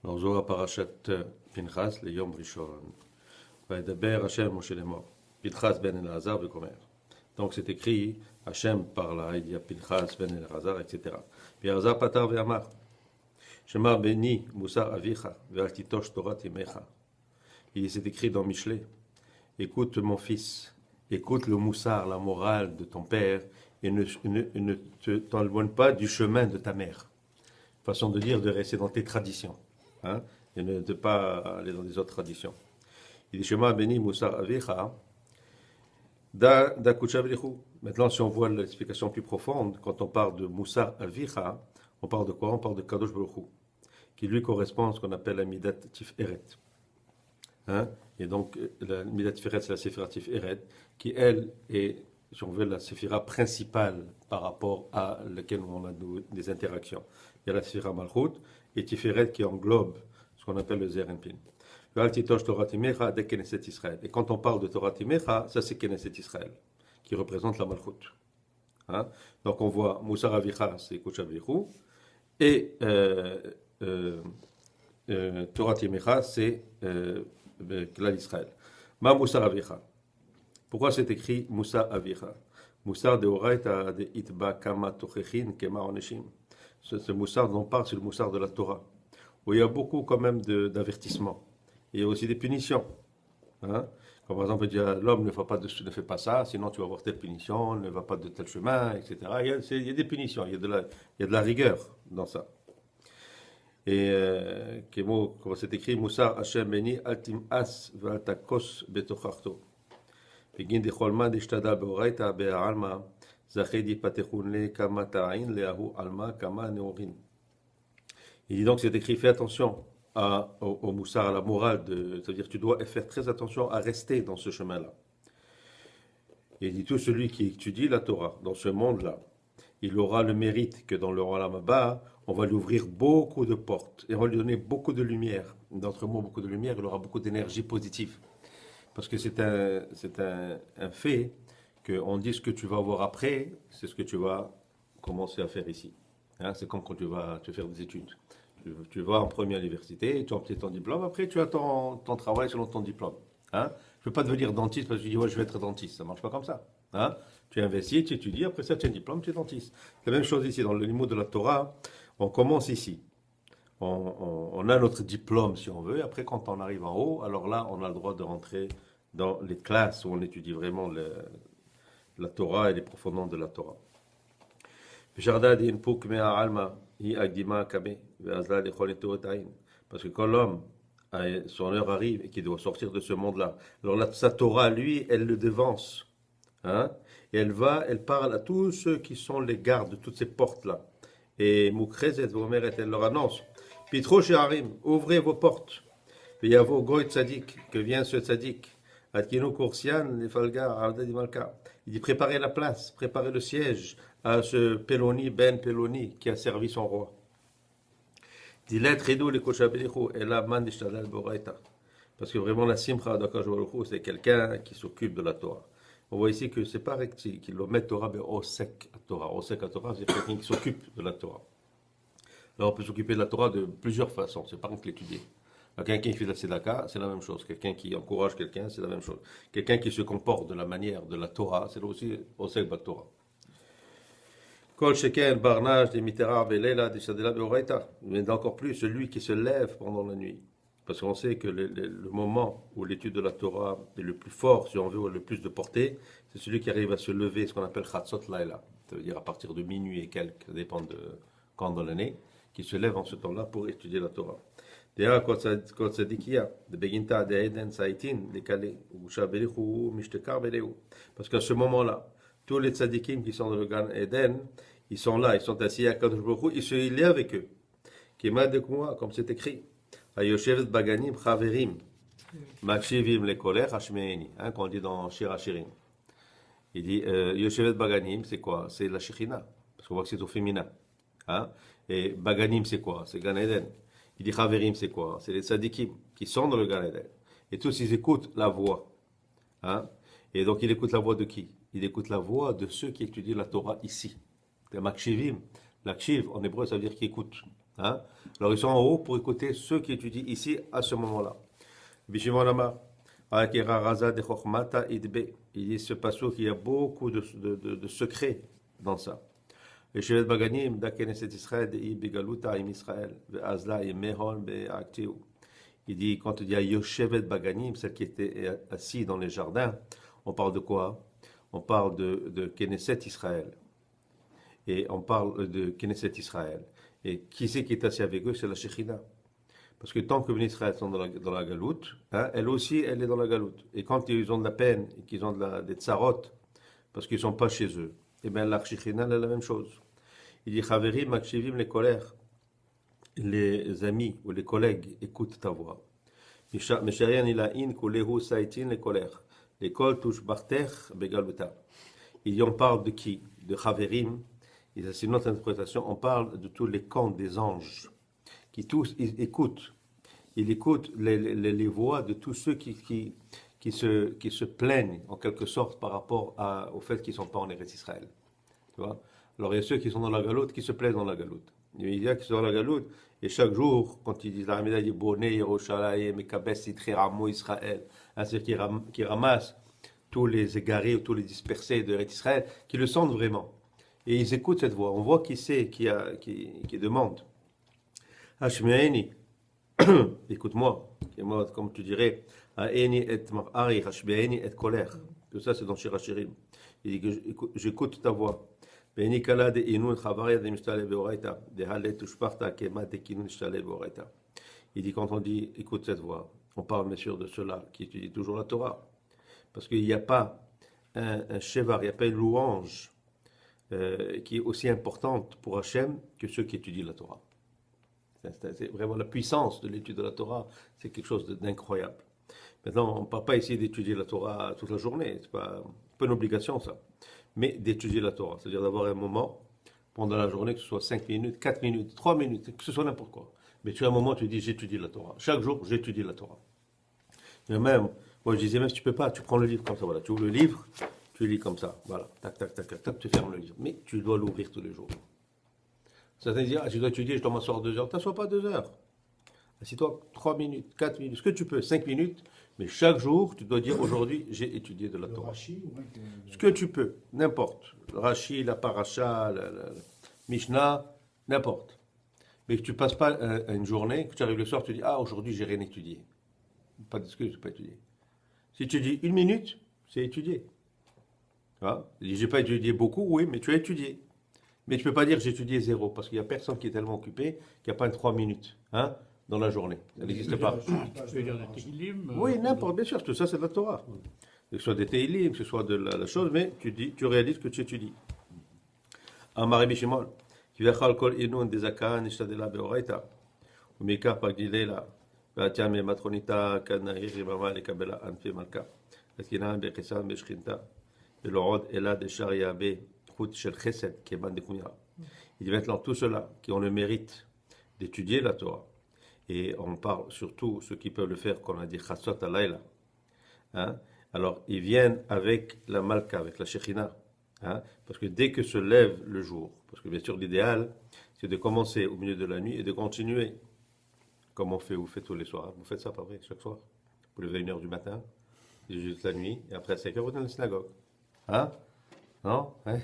נחזור לפרשת פנחס ליום ראשון. וידבר השם משה לאמור, פנחס בן אלעזר וגומר. Donc c'est écrit, Hachem parla, il y a Pinchas ben Elazar, etc. Puis Elazar patar ve'amar, Shema beni Moussar avicha, ve'al titosh Torah timecha. Il s'est écrit dans Michelet, écoute mon fils, écoute le moussard, la morale de ton père, et ne t'éloigne pas du chemin de ta mère. Façon de dire, de rester dans tes traditions, hein, et ne de pas aller dans des autres traditions. Il dit, Shema beni Moussar avicha, Maintenant, si on voit l'explication plus profonde, quand on parle de Moussar Avicha, on parle de quoi? On parle de Kadosh Baruch Hu, qui lui correspond à ce qu'on appelle la Midat Tiferet. Hein? Et donc, la Midat Tiferet, c'est la Séphira Tiferet, qui, elle, est, si on veut, la Séphira principale par rapport à laquelle on a des interactions. Il y a la Séphira Malchut et Tiferet qui englobe ce qu'on appelle le Zer Enpin. Et quand on parle de Torah Timecha, ça c'est Knesset Israël, qui représente la Malchut. Hein? Donc on voit Moussar Avicha, c'est Kouchavichu, et Torah Timecha, c'est Klal Israël. Ma Moussar Avicha. Pourquoi c'est écrit Moussar Avicha? Moussar de Oraita de Itba Kama Tochechin Kema Oneshim. Ce Moussar dont on parle, c'est le Moussar de la Torah, où il y a beaucoup quand même d'avertissements. Il y a aussi des punitions. Hein? Comme par exemple, on dit l'homme ne fait pas ça, sinon tu vas avoir telle punition, ne va pas de tel chemin, etc. Il y a des punitions, il y a de la rigueur dans ça. Et comme c'est écrit, Moussar Hashem Beni Altim As Valtakos Betocharto. Begin de Cholman de Shtada Beoraita Be'alma Zachedi Patechunle Kama Ta'in Leahu Alma Kama Neorin. Il dit donc, c'est écrit, fais attention au moussard, à la morale, c'est-à-dire tu dois faire très attention à rester dans ce chemin-là. Il dit tout celui qui étudie la Torah dans ce monde-là, il aura le mérite que dans le Olam Haba, on va lui ouvrir beaucoup de portes et on va lui donner beaucoup de lumière. D'entre mots, beaucoup de lumière, il aura beaucoup d'énergie positive. Parce que c'est un fait qu'on dit ce que tu vas avoir après, c'est ce que tu vas commencer à faire ici. Hein, c'est comme quand tu vas faire des études. Tu vas en première université, tu obtiens ton diplôme, après tu as ton travail selon ton diplôme. Hein? Je ne veux pas devenir dentiste parce que tu dis ouais, je vais être dentiste, ça ne marche pas comme ça. Hein? Tu investis, tu étudies, après ça tu as un diplôme, tu es dentiste. La même chose ici, dans le niveau de la Torah, on commence ici. On a notre diplôme si on veut, et après quand on arrive en haut, alors là on a le droit de rentrer dans les classes où on étudie vraiment la Torah et les profondeurs de la Torah. Parce que quand l'homme, son heure arrive et qu'il doit sortir de ce monde-là, alors sa Torah, lui, elle le devance. Hein? Et elle parle à tous ceux qui sont les gardes de toutes ces portes-là. Et Moukrezet, elle leur annonce, Pitro Sheharim, ouvrez vos portes. Et Yavo Goy Tzadik, que vient ce Tzadik. Adkino Koursian, les Falgar, Ardadi Malka. Il dit préparez la place, préparez le siège à ce Peloni, Ben Peloni, qui a servi son roi. Il dit l'être Edou le Koshabelichu, et la man d'Ishtadal Boraita. Parce que vraiment, la Simcha d'Akajwaluchu, c'est quelqu'un qui s'occupe de la Torah. On voit ici que c'est pas recti, qu'il le met Torah, mais Osek à Torah. Osek à Torah, c'est quelqu'un qui s'occupe de la Torah. Alors, on peut s'occuper de la Torah de plusieurs façons, c'est pas que l'étudier. Quelqu'un qui fait la tzedaka, c'est la même chose. Quelqu'un qui encourage quelqu'un, c'est la même chose. Quelqu'un qui se comporte de la manière de la Torah, c'est aussi Osek bat Torah. Kol sheken barnage des mitera belela des shadela beoraita. Mais encore plus, celui qui se lève pendant la nuit. Parce qu'on sait que le moment où l'étude de la Torah est le plus fort, si on veut, le plus de portée, c'est celui qui arrive à se lever, ce qu'on appelle chatzot laila. Ça veut dire à partir de minuit et quelques, ça dépend de quand dans l'année, qui se lève en ce temps-là pour étudier la Torah. Parce qu'à ce moment-là, tous les tzadikim qui sont dans le Gan Eden, ils sont là, ils sont assis à Kadosh Baruch Hu, il est avec eux. Comme c'est écrit, Ayoshevet Baganim Chaverim, Makshivim le Koler Hashmeeni, qu'on dit dans Shir HaShirim. Il dit Yoshevet Baganim, c'est quoi? C'est la Shekhinah, parce qu'on voit que c'est au féminin. Hein? Et Baganim, c'est quoi? C'est Gan Eden. Il dit Chaverim, c'est quoi? C'est les tzadikim qui sont dans le Gan Eden. Et tous, ils écoutent la voix. Hein? Et donc, il écoute la voix de qui? Il écoute la voix de ceux qui étudient la Torah ici. Les Makshivim. L'Akshiv, en hébreu, ça veut dire qui écoute. Hein? Alors ils sont en haut pour écouter ceux qui étudient ici à ce moment-là. Bishimon Amar, Akira Raza de Chochmata Idbe. Il dit ce passage qu'il y a beaucoup de secrets dans ça. Et Shevet Baganim, da Knesset Israël, de Begaluta im Israël, ve Azla im Mehon be Aktiu. Il dit, quand il dit à Yoshevet Baganim, celle qui était assise dans les jardins, on parle de quoi? On parle de Knesset Israël. Et on parle de Knesset Israël. Et qui c'est qui est assis avec eux? C'est la Shekhinah. Parce que tant que les Israël sont dans la galoute, hein, elle aussi, elle est dans la galoute. Et quand ils ont de la peine, et qu'ils ont des tsarot, parce qu'ils ne sont pas chez eux, et bien la Shekhinah, elle est la même chose. Il dit, Chaverim, Makshivim, les colères. Les amis ou les collègues écoutent ta voix. Mesharian ilahin kulehu saitin les colères. L'école touche barter begaluta. Il y en parle de qui? De Chaverim. C'est une autre interprétation. On parle de tous les camps des anges qui tous ils écoutent. Ils écoutent les voix de tous ceux qui se plaignent en quelque sorte par rapport au fait qu'ils ne sont pas en Eretz Israël. Tu vois? Alors il y a ceux qui sont dans la galoute qui se plaignent dans la galoute. Il y a qui sont dans la galoute et chaque jour, quand ils disent la Hamida, ils disent Boné, Yerushalayim, Mekabes, Sitréramo, Israël, c'est-à-dire qui ramassent tous les égarés ou tous les dispersés de Eretz Israël, qui le sentent vraiment. Et ils écoutent cette voix. On voit qui c'est qui demande. Hashmeini, écoute-moi, comme tu dirais, Haeni et Mar'ari, Hashmeini et colère. Tout ça, c'est dans Shirachirim. Il dit que j'écoute ta voix. Il dit quand on dit écoute cette voix, on parle bien sûr de ceux-là qui étudient toujours la Torah. Parce qu'il n'y a pas un shevar, il n'y a pas une louange qui est aussi importante pour Hachem que ceux qui étudient la Torah. C'est vraiment la puissance de l'étude de la Torah, c'est quelque chose d'incroyable. Maintenant, on ne parle pas ici d'étudier la Torah toute la journée, c'est pas une obligation ça. Mais d'étudier la Torah, c'est-à-dire d'avoir un moment pendant la journée, que ce soit 5 minutes, 4 minutes, 3 minutes, que ce soit n'importe quoi. Mais tu as un moment où tu dis j'étudie la Torah. Chaque jour, j'étudie la Torah. Et même, moi je disais même si tu peux pas, tu prends le livre comme ça, voilà. Tu ouvres le livre, tu lis comme ça, voilà. Tac, tac, tac, tac, tac, tu fermes le livre. Mais tu dois l'ouvrir tous les jours. Certains disent, je dois étudier, je dois m'asseoir 2 heures. T'assois pas 2 heures. Assis-toi 3 minutes, 4 minutes, ce que tu peux, 5 minutes. Mais chaque jour, tu dois dire aujourd'hui, j'ai étudié de la Torah. Ce que tu peux, n'importe. Le Rashi, la Paracha, la Mishnah, n'importe. Mais que tu ne passes pas une journée, que tu arrives le soir, tu dis, aujourd'hui, j'ai rien étudié. Pas d'excuse, je n'ai pas étudié. Si tu dis 1 minute, c'est étudié. Tu vois? J'ai pas étudié beaucoup, oui, mais tu as étudié. Mais tu ne peux pas dire j'ai étudié 0, parce qu'il n'y a personne qui est tellement occupé qu'il n'y a pas 3 minutes. Hein, dans la journée. Ça n'existe pas. Tu veux dire des Tehillim Oui, n'importe, bien sûr, tout ça c'est de la Torah. Que ce soit des Tehillim, que ce soit de la chose, mais tu réalises que tu étudies. Amar Bishimon, qui vechal kol inun des akan nishtadela beoraita, ou mika pagdilela, vatiam matronita kanahir imama lekabela anfe malka, etkina bekesan beshkinta, velorod ela de shariabe, chut shel chesed, keban de kumira. Il dit maintenant tous ceux-là qui ont le mérite d'étudier la Torah. Et on parle surtout ceux qui peuvent le faire, comme on a dit, Chassot Alayla. Hein? Alors, ils viennent avec la Malka, avec la Shekhinah. Hein? Parce que dès que se lève le jour, parce que bien sûr, l'idéal, c'est de commencer au milieu de la nuit et de continuer, comme vous faites tous les soirs. Vous faites ça, pas vrai, chaque soir. Vous levez 1h du matin, juste la nuit, et après à 5h, vous êtes dans la synagogue. Hein? Non? Hein?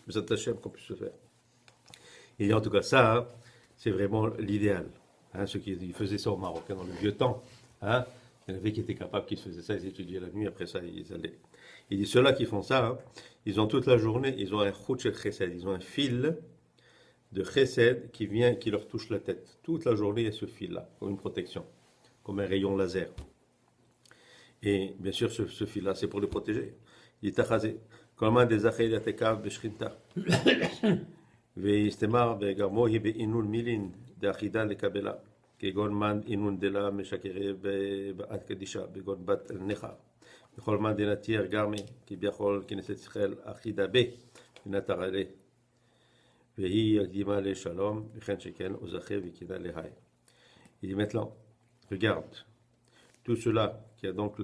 Vous attachez qu'on puisse se faire. Et en tout cas, ça, hein, c'est vraiment l'idéal. Hein, ceux qui faisaient ça au Maroc, hein, dans le vieux temps, hein, il y en avait qui étaient capables, qui faisaient ça, ils étudiaient la nuit, après ça, ils allaient. Il dit, ceux-là qui font ça, hein, ils ont toute la journée, ils ont un chut shel chesed, ils ont un fil de chesed qui vient, qui leur touche la tête. Toute la journée, il y a ce fil-là, comme une protection, comme un rayon laser. Et bien sûr, ce fil-là, c'est pour les protéger. Il dit, tachazé, comme un des achei d'atekav beshrinta. ויסתמר וגרמו היא באינון מילין דאחידה לקבלה כגון מן אינון דלה משקרי בעד קדישה בגון בת אלנכה בכל מן דנתיר גרמי כי ביכול כנסת ישראל אחידה ב ונתר עלי והיא הקדימה לשלום וכן שכן וזכה וקינה להי. Il dit maintenant, regarde, tout cela qui a donc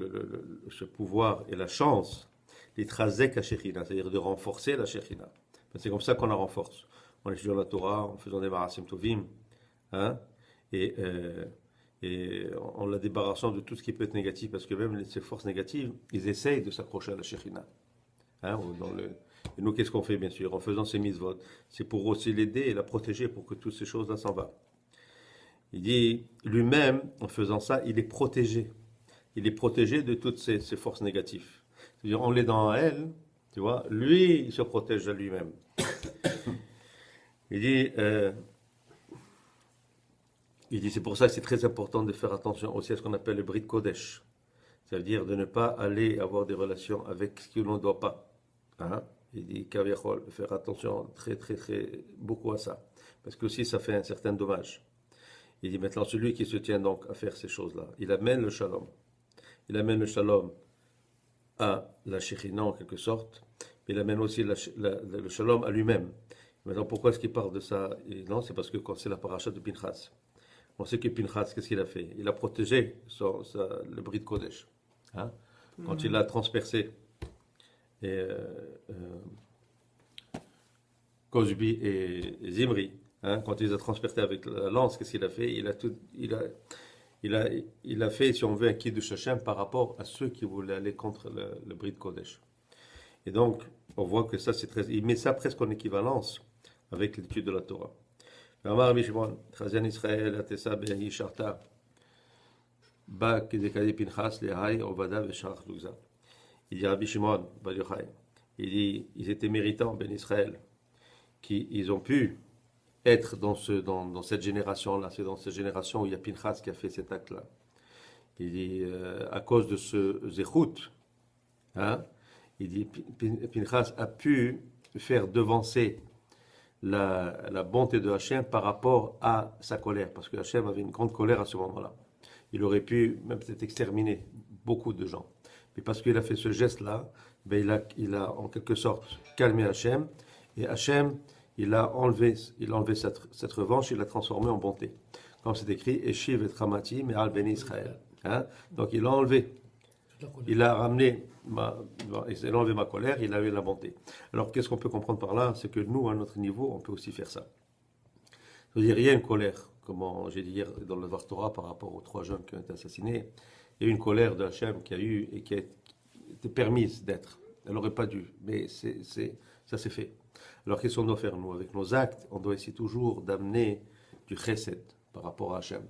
ce pouvoir et la chance d'itrazek la Shekhinah, c'est-à-dire de renforcer la Shekhinah. C'est comme ça qu'on la renforce. En étudiant la Torah, en faisant des marasim tovim, hein, et, euh, et en la débarrassant de tout ce qui peut être négatif, parce que même ces forces négatives, ils essayent de s'accrocher à la Shekhinah. Hein, et nous, qu'est-ce qu'on fait, bien sûr, en faisant ces mitzvot? C'est pour aussi l'aider et la protéger pour que toutes ces choses-là s'en vont. Il dit, lui-même, en faisant ça, il est protégé. Il est protégé de toutes ces forces négatives. C'est-à-dire, en l'aidant à elle, tu vois, lui, il se protège à lui-même. Il dit, c'est pour ça que c'est très important de faire attention aussi à ce qu'on appelle le Brit Kodesh. Ça veut dire de ne pas aller avoir des relations avec ce que l'on ne doit pas. Hein? Il dit, Kaviachol, faire attention très, très, très beaucoup à ça. Parce que aussi, ça fait un certain dommage. Il dit maintenant, celui qui se tient donc à faire ces choses-là, il amène le shalom. Il amène le shalom à la Shekhinah en quelque sorte, mais il amène aussi le shalom à lui-même. Maintenant, pourquoi est-ce qu'il parle de ça? Et non, c'est parce que quand c'est la paracha de Pinchas, on sait que Pinchas, qu'est-ce qu'il a fait? Il a protégé le Brit Kodesh. Hein? Quand il l'a transpercé, et Cosbi et Zimri, hein, quand il les a transpercés avec la lance, qu'est-ce qu'il a fait? Il a fait, si on veut, un kiddush Hashem par rapport à ceux qui voulaient aller contre le Brit Kodesh. Et donc, on voit que ça, c'est très. Il met ça presque en équivalence avec l'étude de la Torah. Amar Mishmon, Chazian Israël, Atessa Behi Sharta, Ba Kedekadi Pinchas, Lehai, Ovada, Vesharach Lugza. Il dit Rabbi Shimon, Bar Yochai, il dit, ils étaient méritants, Ben Israël, qu'ils ont pu être dans cette génération-là. C'est dans cette génération où il y a Pinchas qui a fait cet acte-là. Il dit, à cause de ce zéchout, hein, il dit, Pinchas a pu faire devancer la bonté de Hachem par rapport à sa colère, parce que Hachem avait une grande colère à ce moment-là. Il aurait pu même peut-être exterminer beaucoup de gens. Mais parce qu'il a fait ce geste-là, ben il a en quelque sorte calmé Hachem, et Hachem, il a enlevé cette revanche, il l'a transformée en bonté. Comme c'est écrit, Eshiv et Ramati, mais al ben Israël. Hein? Donc il a enlevé, il a ramené, il a enlevé ma colère, il a eu la bonté. Alors qu'est-ce qu'on peut comprendre par là? C'est que nous, à notre niveau, on peut aussi faire ça. C'est-à-dire, il y a une colère, comme j'ai dit hier dans le Dvar Torah par rapport aux 3 jeunes qui ont été assassinés. Il y a eu une colère de Hachem qui a eu et qui a été permise d'être. Elle n'aurait pas dû, mais ça s'est fait. Alors qu'est-ce qu'on doit faire, nous? Avec nos actes, on doit essayer toujours d'amener du chesed par rapport à Hachem.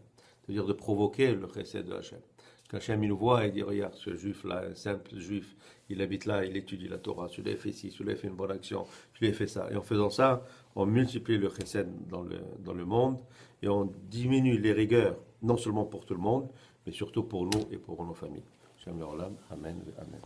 C'est-à-dire de provoquer le chesed de Hachem. Qu'Hachem, il nous voit et il dit, regarde, ce juif-là, un simple juif, il habite là, il étudie la Torah, celui-là fait ci, celui-là fait une bonne action, celui-là fait ça. Et en faisant ça, on multiplie le chesed dans le monde et on diminue les rigueurs, non seulement pour tout le monde, mais surtout pour nous et pour nos familles. Shem Amen. Amen.